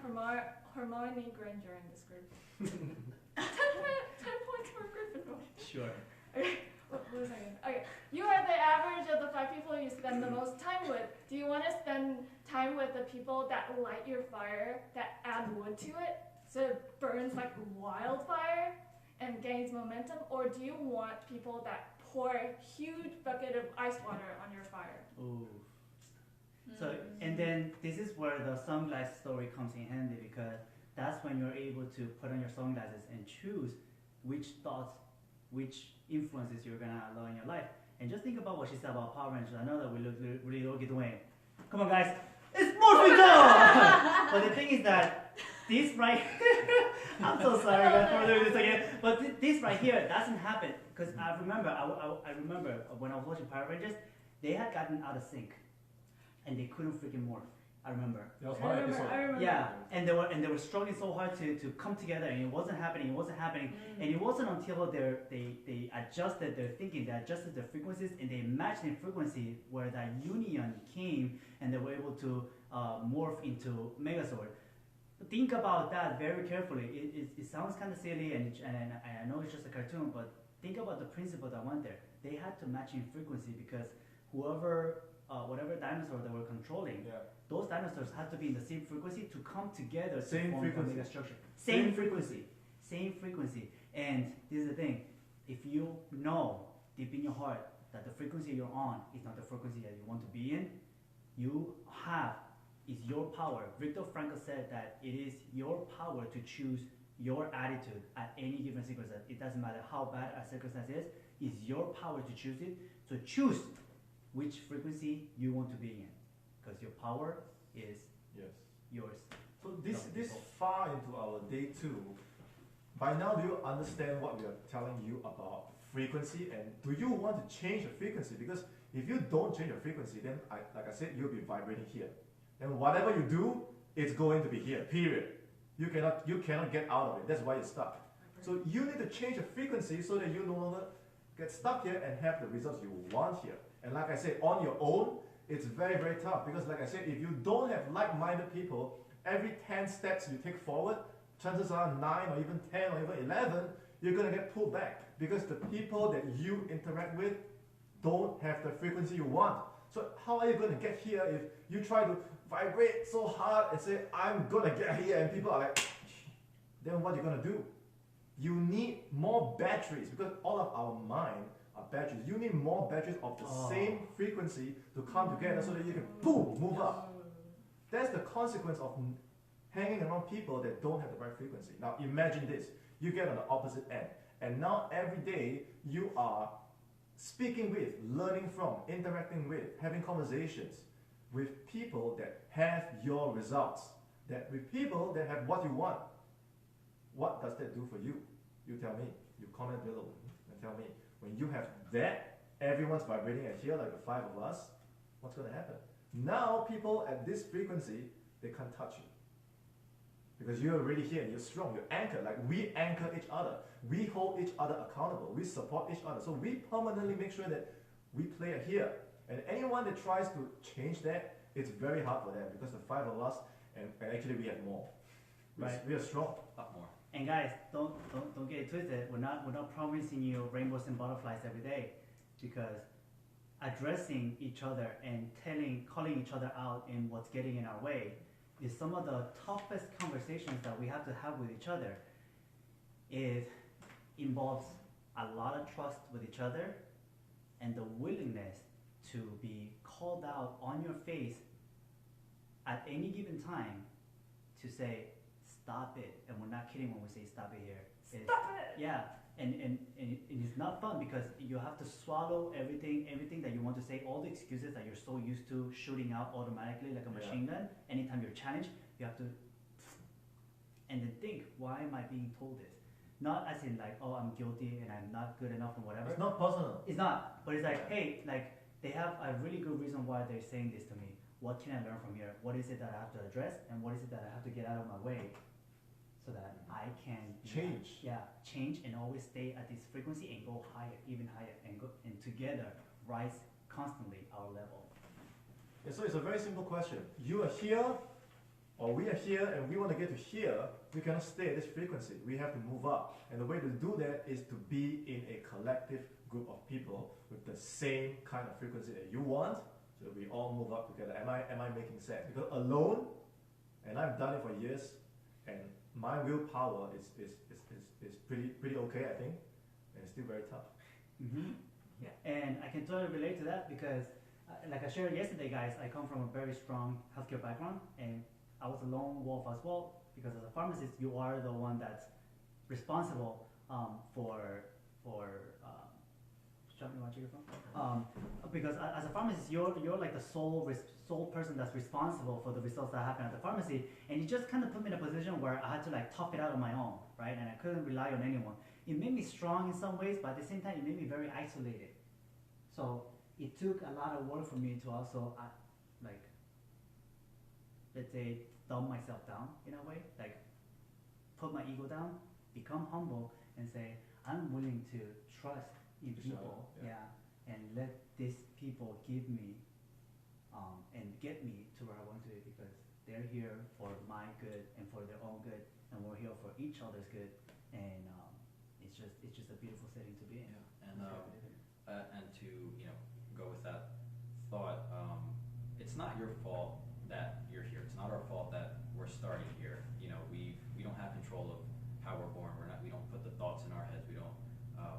Hermione Granger in this group. 10 points for Gryffindor. Sure. Okay, what was I saying? Okay, you are the average of the 5 people you spend the most time with. Do you want to spend time with the people that light your fire, that add wood to it, so it burns like wildfire and gains momentum? Or do you want people that pour a huge bucket of ice water on your fire? Ooh. So, and then this is where the sunglass story comes in handy, because that's when you're able to put on your sunglasses and choose which thoughts, which influences you're gonna allow in your life. And just think about what she said about Power Rangers. I know that we look really okay doing. Come on, guys, it's Morphin Dog! But the thing is that this right, I'm so sorry guys for doing this again. But this right here doesn't happen because I remember when I was watching Power Rangers, they had gotten out of sync, and they couldn't freaking morph. I remember. That was my episode. I remember. Yeah, and they were struggling so hard to come together, and it wasn't happening. And it wasn't until they adjusted their thinking, they adjusted their frequencies, and they matched in frequency where that union came, and they were able to morph into Megazord. But think about that very carefully. It sounds kind of silly, and I know it's just a cartoon, but think about the principle that went there. They had to match in frequency because whatever dinosaur they were controlling, Yeah. those dinosaurs had to be in the same frequency to come together to Same form frequency. a mega structure. Same frequency. And this is the thing: if you know deep in your heart that the frequency you're on is not the frequency that you want to be in, is your power. Viktor Frankl said that it is your power to choose your attitude at any given circumstance. It doesn't matter how bad a circumstance is. It's your power to choose it. So choose which frequency you want to be in, because your power is Yes. yours. So this far into our day 2, by now do you understand what we are telling you about frequency, and do you want to change the frequency? Because if you don't change the frequency, then like I said, you'll be vibrating here. And whatever you do, it's going to be here, period. You cannot get out of it. That's why you're stuck. So you need to change the frequency so that you no longer get stuck here and have the results you want here. And like I said, on your own, it's very, very tough. Because like I said, if you don't have like-minded people, every 10 steps you take forward, chances are 9 or even 10 or even 11, you're going to get pulled back. Because the people that you interact with don't have the frequency you want. So how are you going to get here if you try to vibrate so hard and say, I'm going to get here, and people are like, then what are you going to do? You need more batteries, because all of our mind are batteries. You need more batteries of the same frequency to come together so that you can boom, move up. That's the consequence of hanging around people that don't have the right frequency. Now imagine this, you get on the opposite end, and now every day you are speaking with, learning from, interacting with, having conversations with people that have your results, with people that have what you want. What does that do for you? You tell me. You comment below and tell me. When you have that, everyone's vibrating at here like the 5 of us, what's going to happen? Now people at this frequency, they can't touch you. Because you're already here and you're strong, you're anchored. Like we anchor each other. We hold each other accountable. We support each other. So we permanently make sure that we play it here. And anyone that tries to change that, it's very hard for them because the 5 of us, and actually we have more. Right. We are strong. A lot more. And guys, don't get it twisted. We're not promising you rainbows and butterflies every day, because addressing each other and calling each other out in what's getting in our way is some of the toughest conversations that we have to have with each other. It involves a lot of trust with each other and the willingness to be called out on your face at any given time to say, stop it. And we're not kidding when we say stop it here. Stop it! Yeah, and it's not fun because you have to swallow everything that you want to say, all the excuses that you're so used to shooting out automatically like a machine gun. Anytime you're challenged, you have to, and then think, why am I being told this? Not as in like, oh, I'm guilty and I'm not good enough and whatever. It's not personal. It's not, but it's like, hey, like they have a really good reason why they're saying this to me. What can I learn from here? What is it that I have to address, and what is it that I have to get out of my way so that I can Change. change and always stay at this frequency and go higher, even higher, and together rise constantly our level. Yeah, so it's a very simple question. You are here, or we are here, and we want to get to here. We cannot stay at this frequency. We have to move up. And the way to do that is to be in a collective group of people with the same kind of frequency that you want, so that we all move up together. Am I making sense? Because alone, and I've done it for years, and my willpower is pretty okay, I think, and it's still very tough. Mm-hmm. Yeah, and I can totally relate to that because, like I shared yesterday, guys, I come from a very strong healthcare background, and I was a lone wolf as well, because as a pharmacist, you are the one that's responsible for Sean, you want to take it from? Because as a pharmacist, you're like the sole person that's responsible for the results that happen at the pharmacy, and it just kind of put me in a position where I had to like tough it out on my own, right? And I couldn't rely on anyone. It made me strong in some ways, but at the same time, it made me very isolated. So it took a lot of work for me to also like, let's say, dumb myself down in a way, like put my ego down, become humble, and say I'm willing to trust in people, and let these people give me and get me to where I want to be, because they're here for my good and for their own good, and we're here for each other's good, and it's just a beautiful setting to be in. And to go with that thought, it's not your fault that you're here. It's not our fault that we're starting here. We don't have control of how we're born. We don't put the thoughts in our heads. We don't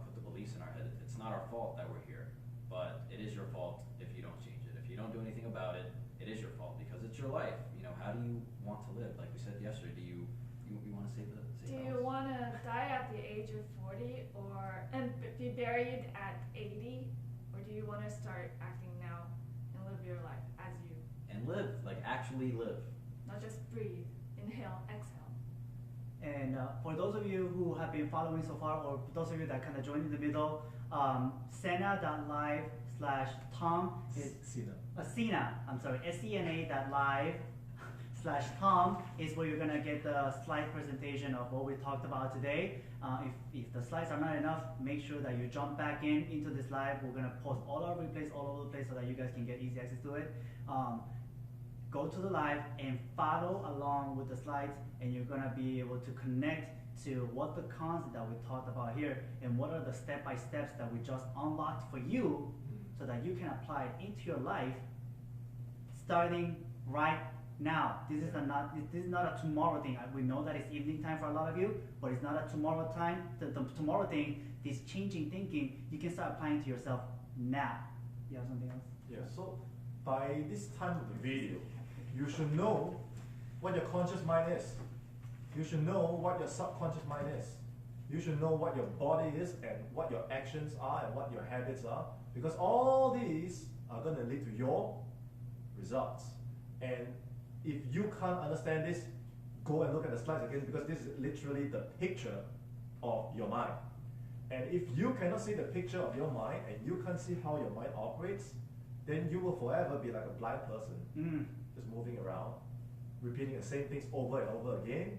put the beliefs in our head. It's not our fault that we're here, but it is your fault if you don't change it. If you don't do anything about it, it is your fault, because it's your life. How do you want to live? Like we said yesterday, do you want to save the? Do you want to die at the age of 40 and be buried at 80, or do you want to start acting now and live your life as you? And live, like actually live. Not just breathe, inhale, exhale. And for those of you who have been following so far, or those of you that kind of joined in the middle, Sena.live/Tom is Sena. I'm sorry, SENA.live/Tom is where you're gonna get the slide presentation of what we talked about today. If the slides are not enough, make sure that you jump back into this live. We're gonna post all our replays all over the place so that you guys can get easy access to it. Go to the live and follow along with the slides, and you're gonna be able to connect to what the concept that we talked about here, and what are the step-by-steps that we just unlocked for you, so that you can apply it into your life starting right now. This is not a tomorrow thing. We know that it's evening time for a lot of you, but it's not a tomorrow time. The tomorrow thing, this changing thinking, you can start applying to yourself now. You have something else? Yeah, so by this time of the video, you should know what your conscious mind is. You should know what your subconscious mind is. You should know what your body is, and what your actions are, and what your habits are, because all these are going to lead to your results. And if you can't understand this, go and look at the slides again, because this is literally the picture of your mind. And if you cannot see the picture of your mind, and you can't see how your mind operates, then you will forever be like a blind person, just moving around, repeating the same things over and over again,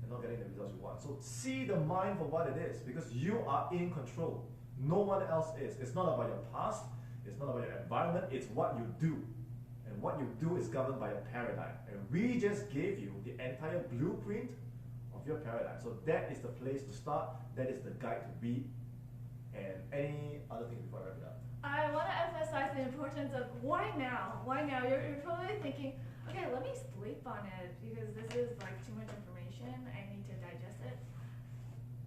and not getting the results you want. So see the mind for what it is, because you are in control. No one else is. It's not about your past, it's not about your environment, it's what you do. And what you do is governed by your paradigm. And we just gave you the entire blueprint of your paradigm. So that is the place to start, that is the guide to read. And any other things before I wrap it up? I want to emphasize the importance of why now? Why now? You're probably thinking, okay, let me sleep on it because this is like too much information. I need to digest it.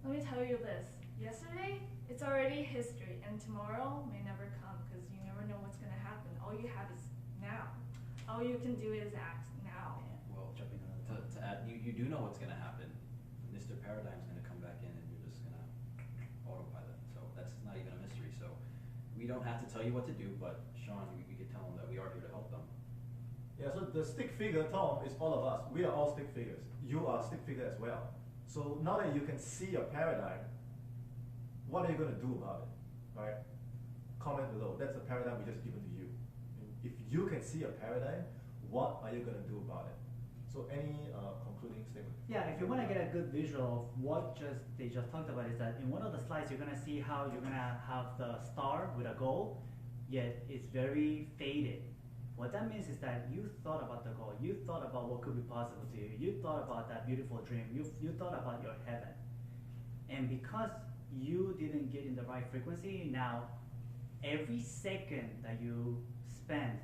Let me tell you this. Yesterday, it's already history, and tomorrow may never come because you never know what's going to happen. All you have is now. All you can do is act now. Well, to add, you do know what's going to happen. Mr. Paradigm's going to come back in, and you're just going to autopilot. So that's not even a mystery. So we don't have to tell you what to do, but Sean, we could tell them that we are here to help them. Yeah, so the stick figure, Tom, is all of us. We are all stick figures. You are a stick figure as well. So now that you can see your paradigm, what are you going to do about it, right? Comment below. That's the paradigm we just given to you. If you can see your paradigm, what are you going to do about it? So any concluding statement? Yeah, if you want to get a good visual of what they just talked about, is that in one of the slides you're going to see how you're going to have the star with a goal, yet it's very faded. What that means is that you thought about the goal, you thought about what could be possible to you, you thought about that beautiful dream, you thought about your heaven. And because you didn't get in the right frequency, now every second that you spend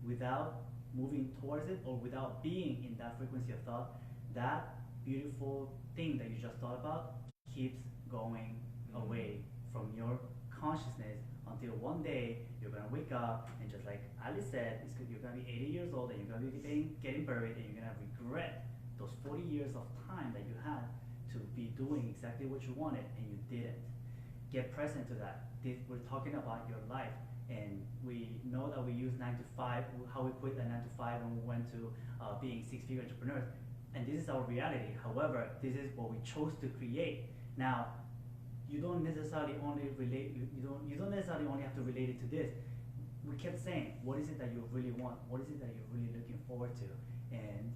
without moving towards it or without being in that frequency of thought, that beautiful thing that you just thought about keeps going away from your consciousness until one day you're gonna wake up and just like Alice said, you're gonna be 80 years old and you're gonna be getting buried and you're gonna regret those 40 years of time that you had to be doing exactly what you wanted and you didn't. Get present to that. We're talking about your life, and we know that we use 9 to 5, how we quit at 9 to 5 and we went to being six-figure entrepreneurs, and this is our reality. However, this is what we chose to create. Now, you don't necessarily only relate. You don't necessarily only have to relate it to this. We kept saying, what is it that you really want? What is it that you're really looking forward to? And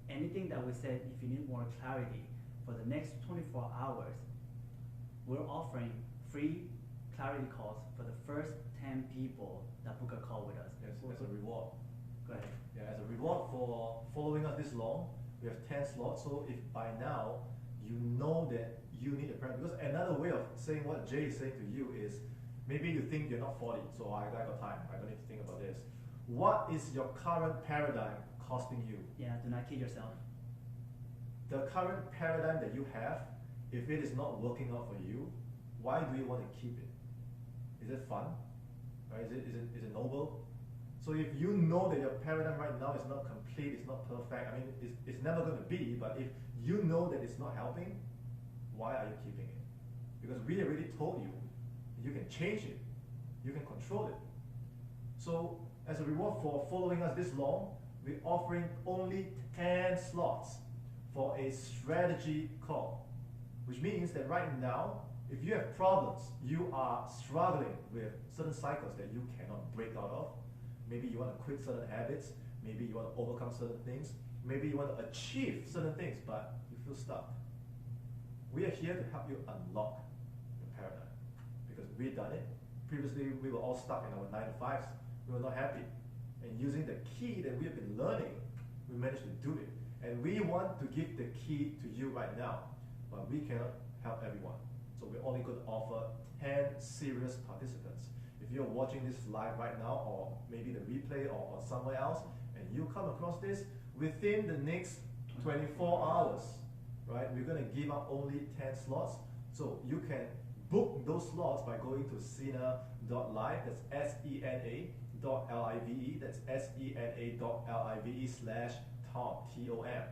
anything that we said, if you need more clarity, for the next 24 hours, we're offering free clarity calls for the first 10 people that book a call with us. Yes, as a reward. Go ahead. Yeah, as a reward for following us this long, we have 10 slots. So if by now you know that you need a paradigm, because another way of saying what Jay is saying to you is, maybe you think you're not 40, so I got time, I don't need to think about this. What is your current paradigm costing you? Yeah, do not kid yourself. The current paradigm that you have, if it is not working out for you, why do you want to keep it? Is it fun? Right? Is it noble? So if you know that your paradigm right now is not complete, it's not perfect, I mean, it's never going to be, but if you know that it's not helping, why are you keeping it? Because we already told you, you can change it, you can control it. So as a reward for following us this long, we're offering only 10 slots for a strategy call, which means that right now, if you have problems, you are struggling with certain cycles that you cannot break out of. Maybe you want to quit certain habits, maybe you want to overcome certain things, maybe you want to achieve certain things, but you feel stuck. We are here to help you unlock your paradigm, because we've done it. Previously, we were all stuck in our 9 to 5s. We were not happy. And using the key that we have been learning, we managed to do it. And we want to give the key to you right now, but we cannot help everyone. So we're only going to offer 10 serious participants. If you're watching this live right now, or maybe the replay or somewhere else, and you come across this, within the next 24 hours, right, we're going to give out only 10 slots. So you can book those slots by going to sena.live, that's SENA.LIVE, that's SENA.LIVE/Tom, T-O-M.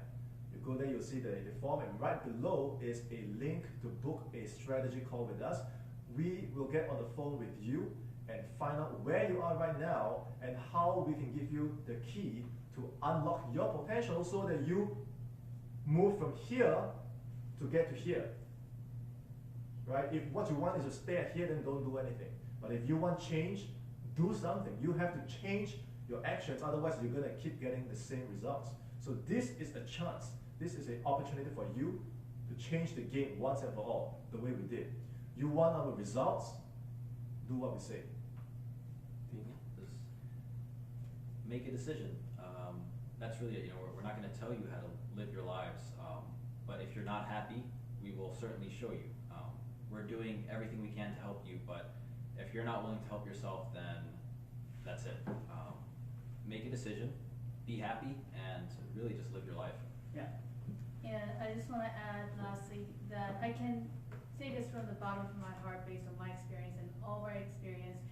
You go there, you'll see the form, and right below is a link to book a strategy call with us. We will get on the phone with you and find out where you are right now and how we can give you the key to unlock your potential so that you move from here to get to here. Right? If what you want is to stay at here, then don't do anything. But if you want change, do something. You have to change your actions, otherwise you're going to keep getting the same results. So this is a chance. This is an opportunity for you to change the game once and for all, the way we did. You want our results, do what we say. Just make a decision. That's really it. You know, we're not going to tell you how to live your lives, but if you're not happy, we will certainly show you. We're doing everything we can to help you, but if you're not willing to help yourself, then that's it. Make a decision, be happy, and really just live your life. Yeah. And I just want to add lastly that I can say this from the bottom of my heart based on my experience and all our experience.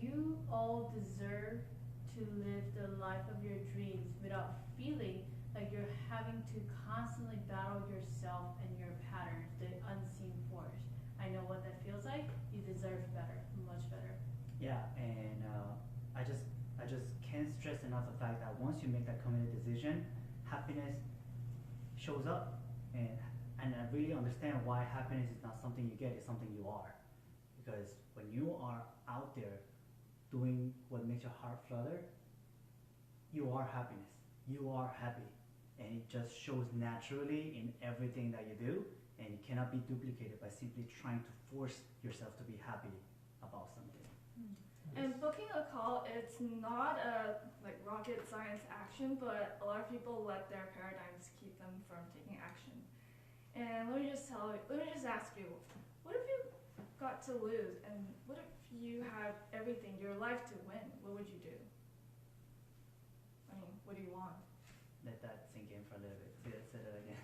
You all deserve to live the life of your dreams without feeling like you're having to constantly battle yourself and your patterns, the unseen force. I know what that feels like. You deserve better, much better. Yeah, and I just can't stress enough the fact that once you make that committed decision, happiness shows up, and I really understand why happiness is not something you get, it's something you are. Because when you are out there doing what makes your heart flutter, you are happiness. You are happy, and it just shows naturally in everything that you do, and it cannot be duplicated by simply trying to force yourself to be happy about something. And booking a call, it's not a like rocket science action, but a lot of people let their paradigms keep them from taking action. And let me just ask you, what if you got to lose, and what if you had everything, your life to win? What would you do? I mean, what do you want? Let that sink in for a little bit. Say that again.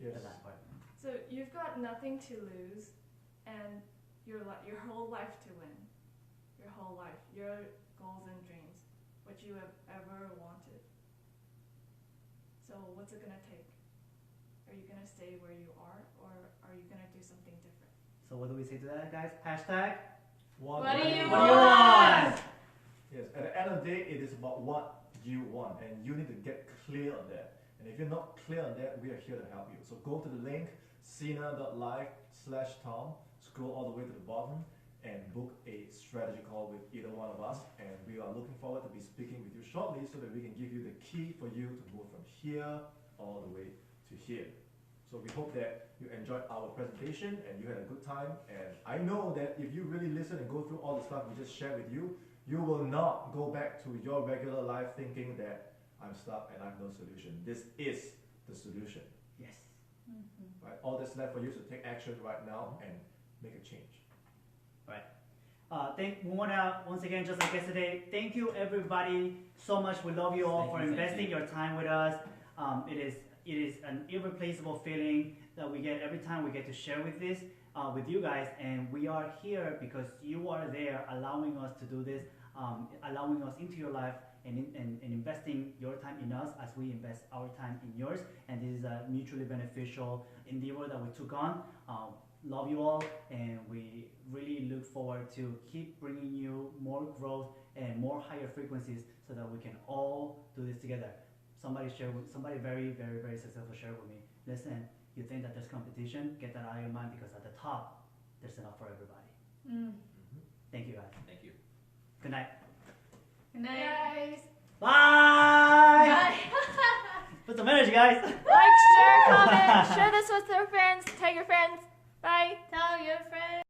Yes. The last part. So you've got nothing to lose, and your whole life to win. your whole life, your goals and dreams, what you have ever wanted. So what's it gonna take? Are you gonna stay where you are, or are you gonna do something different? So what do we say to that, guys? Hashtag. What What do you What do you want? Yes, at the end of the day, it is about what you want, and you need to get clear on that. And if you're not clear on that, we are here to help you. So go to the link, sina.live/Tom, scroll all the way to the bottom, and book a strategy call with either one of us. And we are looking forward to be speaking with you shortly so that we can give you the key for you to move from here all the way to here. So we hope that you enjoyed our presentation and you had a good time. And I know that if you really listen and go through all the stuff we just shared with you, you will not go back to your regular life thinking that I'm stuck and I have no solution. This is the solution, Yes. right? All that's left for you is to take action right now and make a change. We want to, once again, just like yesterday, thank you everybody so much. We love you all Thank for you, thank investing you. your time with us. It is an irreplaceable feeling that we get every time we get to share with this, with you guys. And we are here because you are there allowing us to do this, allowing us into your life and investing your time in us as we invest our time in yours. And this is a mutually beneficial endeavor that we took on. Love you all, and we really look forward to keep bringing you more growth and more higher frequencies so that we can all do this together. Somebody very, very, very successful shared with me. Listen, you think that there's competition? Get that out of your mind, because at the top, there's enough for everybody. Thank you guys. Thank you. Good night. Good night. Guys, Bye! Put some energy, guys. like, share, comment, share this with your friends, tag your friends. Bye. Tell your friends.